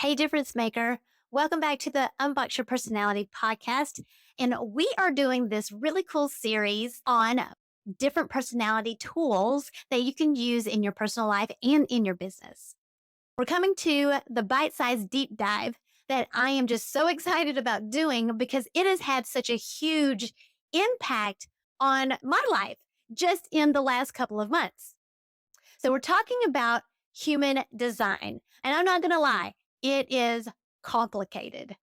Hey, difference maker. Welcome back to the Unbox Your Personality podcast. And we are doing this really cool series on different personality tools that you can use in your personal life and in your business. We're coming to the bite sized deep dive that I am just so excited about doing because it has had such a huge impact on my life just in the last couple of months. So, we're talking about human design. And I'm not going to lie, it is complicated,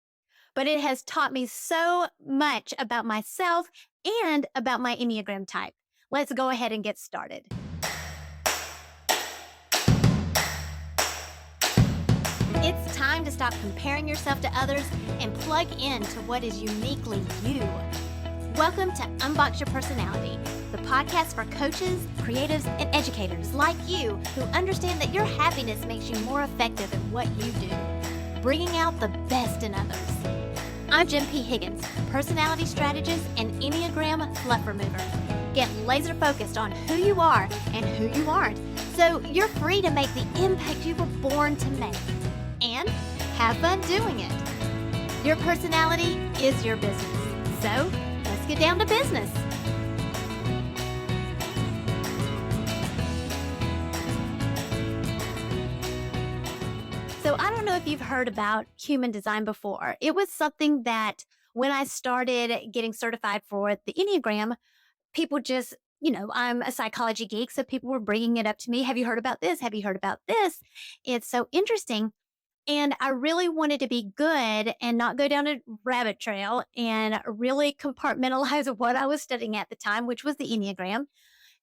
but it has taught me so much about myself and about my Enneagram type. Let's go ahead and get started. It's time to stop comparing yourself to others and plug into what is uniquely you. Welcome to Unbox Your Personality, the podcast for coaches, creatives, and educators like you who understand that your happiness makes you more effective at what you do, bringing out the best in others. I'm Jen P. Higgins, personality strategist and Enneagram fluff remover. Get laser focused on who you are and who you aren't, so you're free to make the impact you were born to make. And have fun doing it. Your personality is your business. So let's get down to business. So I don't know if you've heard about human design before. It was something that when I started getting certified for the Enneagram, people just, I'm a psychology geek, so people were bringing it up to me. Have you heard about this? Have you heard about this? It's so interesting. And I really wanted to be good and not go down a rabbit trail and really compartmentalize what I was studying at the time, which was the Enneagram.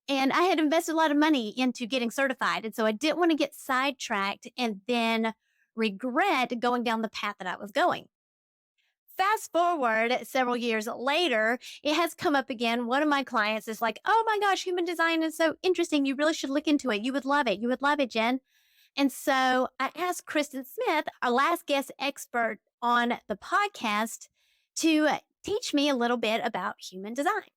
And I had invested a lot of money into getting certified. And so I didn't want to get sidetracked and then regret going down the path that I was going. Fast forward several years later, it has come up again. One of my clients is like, "Oh my gosh, human design is so interesting. You really should look into it. You would love it. You would love it, Jen." And so I asked Kristen Smith, our last guest expert on the podcast, to teach me a little bit about human design.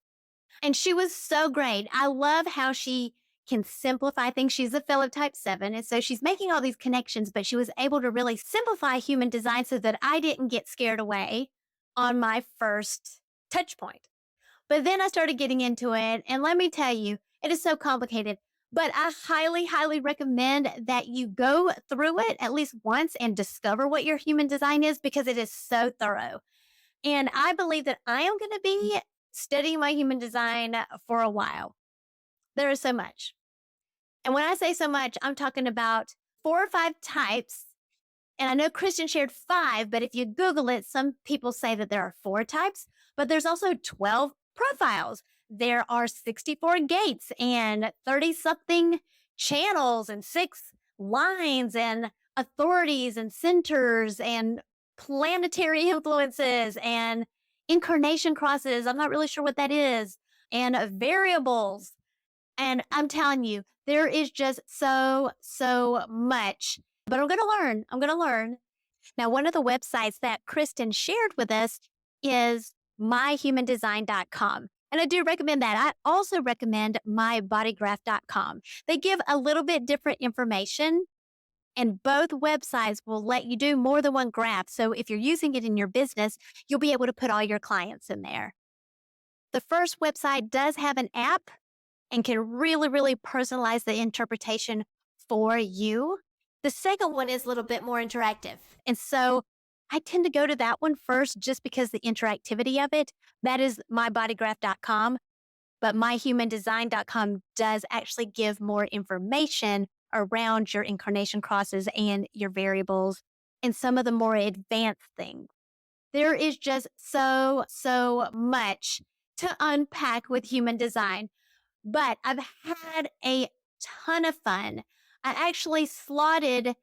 And she was so great. I love how she can simplify things. She's a fellow type 7. And so she's making all these connections, but she was able to really simplify human design so that I didn't get scared away on my first touch point. But then I started getting into it. And let me tell you, it is so complicated. But I highly, highly recommend that you go through it at least once and discover what your human design is because it is so thorough. And I believe that I am going to be studying my human design for a while. There is so much. And when I say so much, I'm talking about 4 or 5 types. And I know Kristen shared 5, but if you Google it, some people say that there are 4 types, but there's also 12 profiles. There are 64 gates and 30 something channels and 6 lines and authorities and centers and planetary influences and incarnation crosses. I'm not really sure what that is. And variables. And I'm telling you, there is just so much. But I'm going to learn. I'm going to learn. Now, one of the websites that Kristen shared with us is myhumandesign.com. And I do recommend that. I also recommend mybodygraph.com. They give a little bit different information, and both websites will let you do more than one graph. So if you're using it in your business, you'll be able to put all your clients in there. The first website does have an app and can really, really personalize the interpretation for you. The second one is a little bit more interactive. And so I tend to go to that one first just because the interactivity of it. That is mybodygraph.com, but myhumandesign.com does actually give more information around your incarnation crosses and your variables and some of the more advanced things. There is just so much to unpack with human design, but I've had a ton of fun. I actually slotted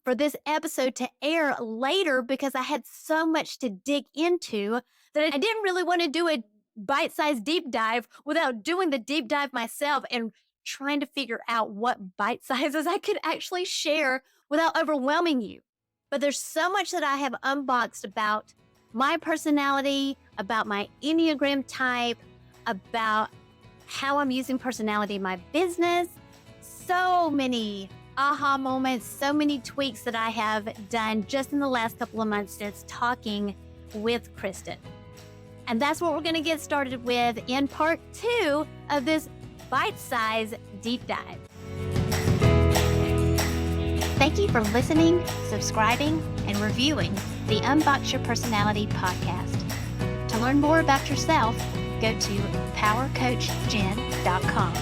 for this episode to air later because I had so much to dig into that I didn't really want to do a bite-sized deep dive without doing the deep dive myself and trying to figure out what bite sizes I could actually share without overwhelming you. But there's so much that I have unboxed about my personality, about my Enneagram type, about how I'm using personality in my business. So many aha moments, so many tweaks that I have done just in the last couple of months since talking with Kristen. And that's what we're going to get started with in part 2 of this bite-sized deep dive. Thank you for listening, subscribing, and reviewing the Unbox Your Personality podcast. To learn more about yourself, go to powercoachjen.com.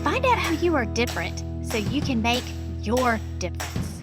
Find out how you are different so you can make your difference.